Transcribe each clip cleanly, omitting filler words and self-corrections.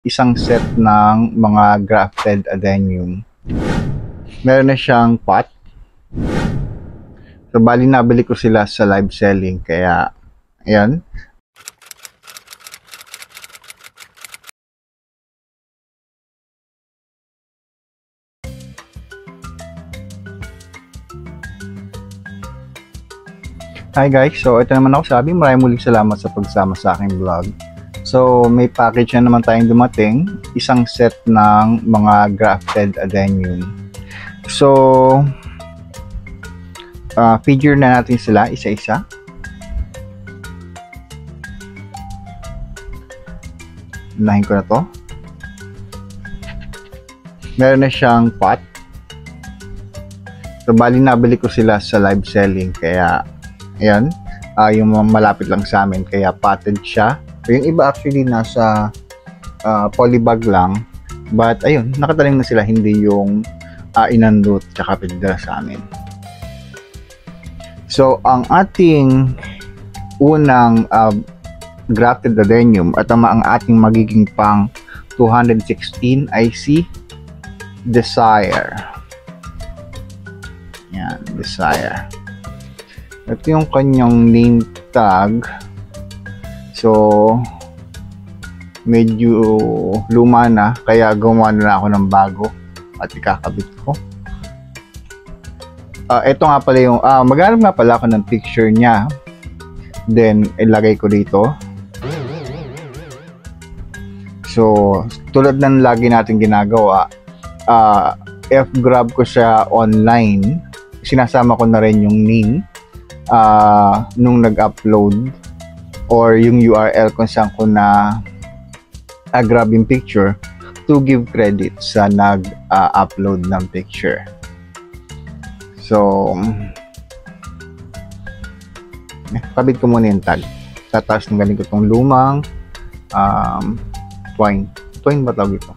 isang set ng mga grafted adenium. Meron na siyang pot. So, bali nabili ko sila sa live selling. Kaya, ayan. Hi guys, so ito naman ako sabi, maraming muling salamat sa pagsama sa aking vlog. So may package na naman tayong dumating, isang set ng mga grafted adenium. So figure na natin sila isa-isa. Unahin ko na to. Meron na siyang pot. So bali nabili ko sila sa live selling, kaya ayan, yung malapit lang sa amin, kaya potted siya. So, yung iba actually nasa polybag lang, but ayun, nakatalim na sila, hindi yung inandot tsaka pinadala sa amin. So ang ating unang grafted adenium at ang ating magiging pang 216 ay si Desire. Yan, Desire. Ito yung kanyang name tag. So, medyo luma na, kaya gumawa na ako ng bago at ikakabit ko. Ito nga pala yung, maghanap nga pala ako ng picture niya. Then, ilagay ko dito. So, tulad ng lagi natin ginagawa, F-grab ko siya online. Sinasama ko na rin yung name nung nag-upload or yung URL kung saan ko na grab yung picture to give credit sa nag-upload ng picture. So kabit ko muna yung tag. Tataas ng galing ko itong lumang twine ba tawag ito?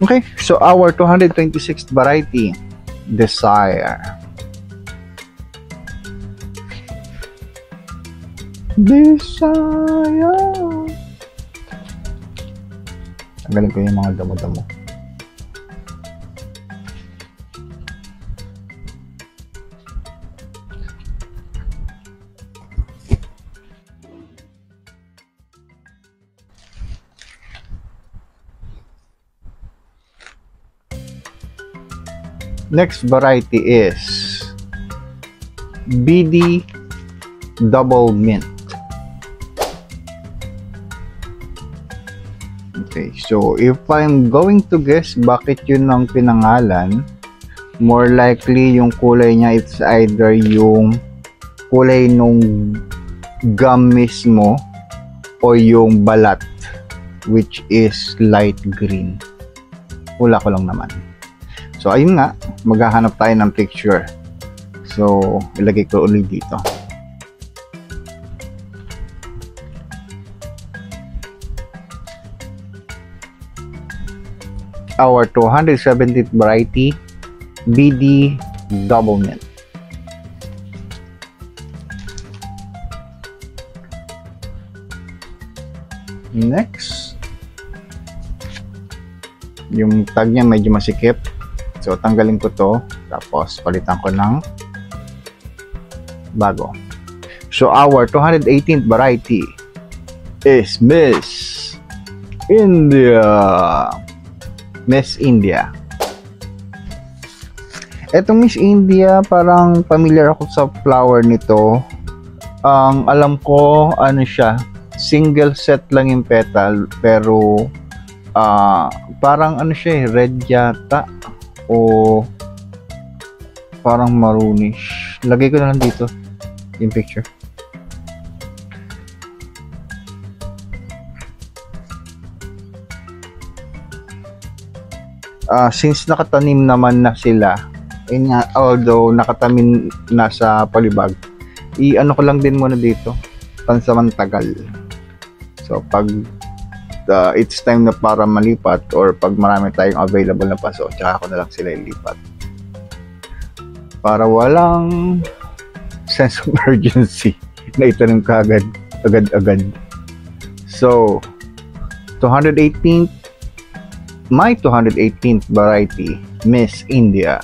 Okay, so our 226th variety, Desire. Tanggalin ko yung mga damo-damo. Next variety is BD Double Mint. Okay, so if I'm going to guess bakit yun ang pinangalan, more likely yung kulay niya, it's either yung kulay nung gum mismo o yung balat, which is light green. Hula ko lang naman. So ayun nga, maghahanap tayo ng picture. So ilagay ko ulit dito. Our 270th variety, BD Double Mint. Next, yung tag niya medyo masikip. So, tanggalin ko to, tapos palitan ko ng bago. So, our 218th variety is Miss India. Miss India. Etong Miss India, parang familiar ako sa flower nito. Ang alam ko, ano siya, single set lang yung petal, pero parang ano siya, red yata. O parang maroonish. Lagay ko na lang dito yung picture. Since nakatanim naman na sila, although nakatanim na sa palibag, i-ano ko lang din muna dito pansamantagal. So pag it's time na para malipat or pag marami tayong available na paso, tsaka ko na lang sila ilipat para walang sense of urgency na itanim ka agad-agad. So, 218th, my 218th variety, Miss India.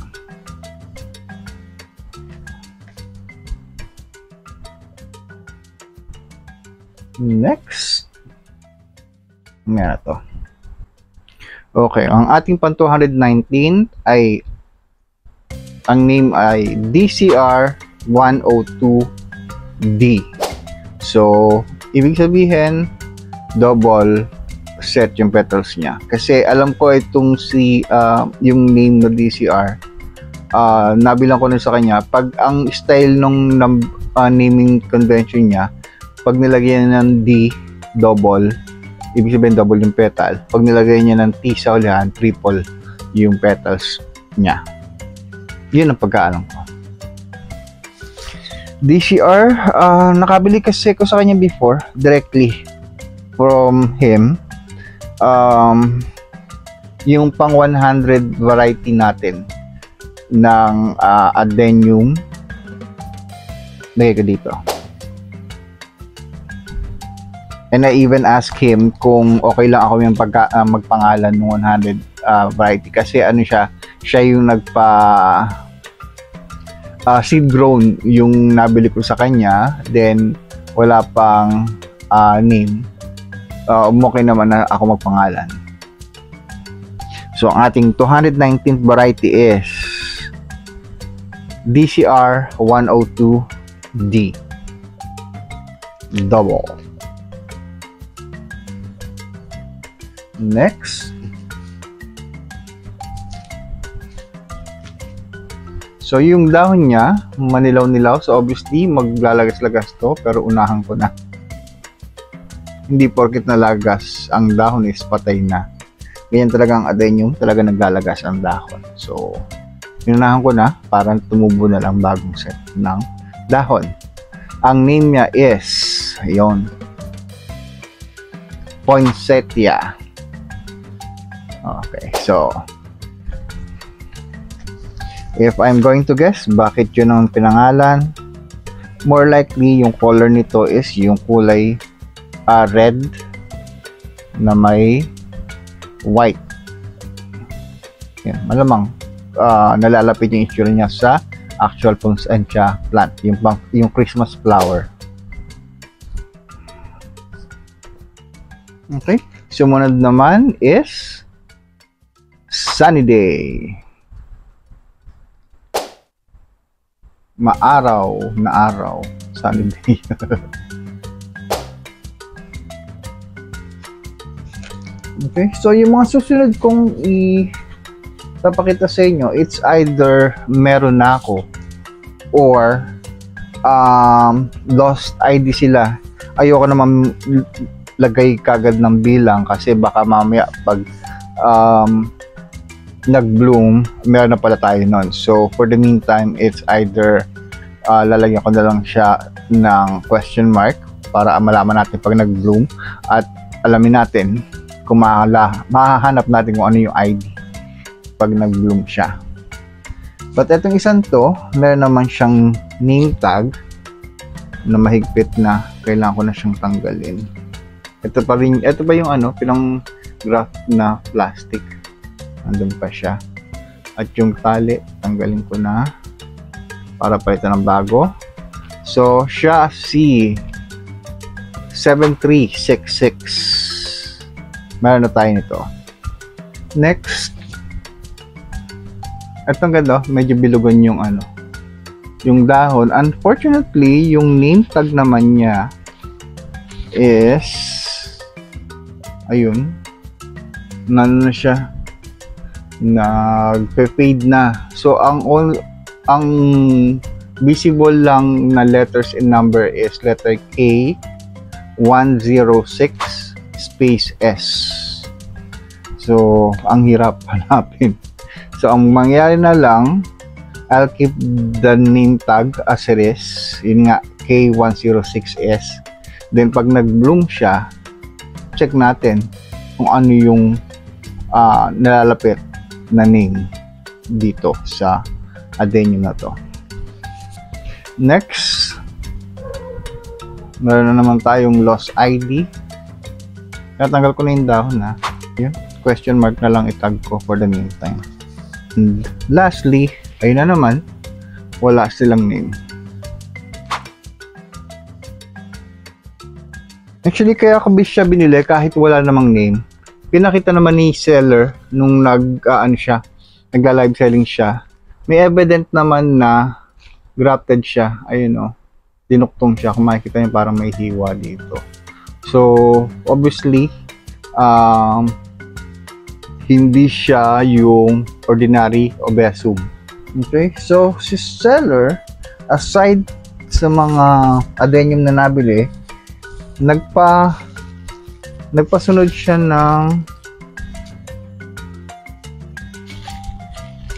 Next, na to. Okay, ang ating pang 219 ay ang name ay DCR 102D. So, ibig sabihin double set yung petals niya. Kasi alam ko itong yung name na DCR, nabilang ko na sa kanya, pag ang style nung naming convention niya, pag nilagyan ng D, double, ibig sabihin double yung petal. Pag nilagay niya ng T sa ulihan, triple yung petals niya. Yun ang pagkaalam ko. DCR, nakabili kasi ko sa kanya before, directly from him. Yung pang 100 variety natin ng adenium, lagay ko dito. And I even asked him kung okay lang ako yung magpangalan ng 100 variety. Kasi ano siya yung seed grown yung nabili ko sa kanya. Then, wala pang name. Okay naman na ako magpangalan. So, ang ating 219th variety is DCR 102D. Double. Next. So, yung dahon niya, manilaw-nilaw. So, obviously, maglalagas-lagas to. Pero unahan ko na. Hindi porket nalagas ang dahon is patay na. Ganyan talaga ang adenium. Talaga naglalagas ang dahon. So, inunahan ko na para tumubo na lang bagong set ng dahon. Ang name niya is, ayun, Poinsettia. Okay, so if I'm going to guess bakit yun ang pinangalan, more likely yung color nito is yung kulay red na may white. Yan, malamang nalalapit yung itsura niya sa actual Poinsettia plant, yung Christmas flower. Okay, sumunod naman is Sunny Day. Maaraw na araw. Sunny Day. Okay, so yung mga susunod kong ipapakita sa inyo, it's either meron na ako or lost ID sila. Ayoko naman lagay kagad ng bilang kasi baka mamaya pag nag-bloom, meron na pala tayo nun. So, for the meantime, it's either lalagyan ko na lang siya ng question mark para malaman natin pag nag-bloom at alamin natin kung mahahanap natin kung ano yung ID pag nag-bloom siya. But itong isang to, meron naman siyang name tag na mahigpit na kailangan ko na siyang tanggalin. Ito pa yung pinang graph na plastic. Andun pa siya. At yung tali, tanggalin ko na para palitan ng bago. So, siya si 7366. Meron na tayo nito. Next. Itong ganda, medyo bilugan yung yung dahon. Unfortunately, yung name tag naman niya is ayun. Nano na siya. Nag-fade na. So, ang visible lang na letters and number is letter K 106 space S. So, ang hirap hanapin. So, ang mangyari na lang, I'll keep the name tag as it is. Yun nga, K106S. Then, pag nag-bloom siya, check natin kung ano yung nalalapit na name dito sa adenium na to. Next, meron na naman tayong lost ID. Tatanggal ko na yung dahon na. Yun. Question mark na lang itag ko for the meantime. And lastly, ayun na naman, wala silang name. Actually, kaya ko siya binili kahit wala namang name. Pinakita naman ni seller nung nagla-live selling siya. May evident naman na grafted siya. Ayun o. Dinuktong siya. Kung makikita niyo parang may hiwa dito. So, obviously, hindi siya yung ordinary obesum. Okay? So, si seller, aside sa mga adenium na nabili, nagpasunod siya ng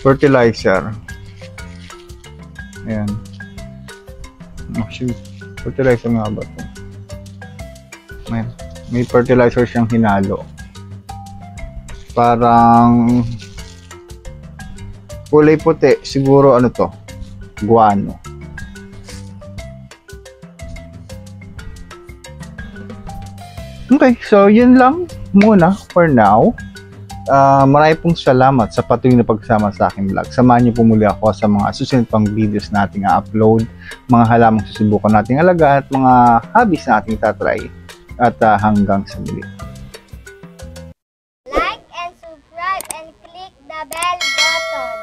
fertilizer. Ayan. Actually, fertilizer nga ba ito? Ayan. May fertilizer siyang hinalo. Parang kulay puti. Siguro ano to? Guano. Okay, so yun lang muna for now. Marami pong salamat sa patuloy na pagsama sa aking vlog. Samahan niyo po muli ako sa mga susunod pang videos nating upload, mga halamang susubukan nating alaga at mga hobbies na ating tatry. At hanggang sa muli. Like and subscribe and click the bell button.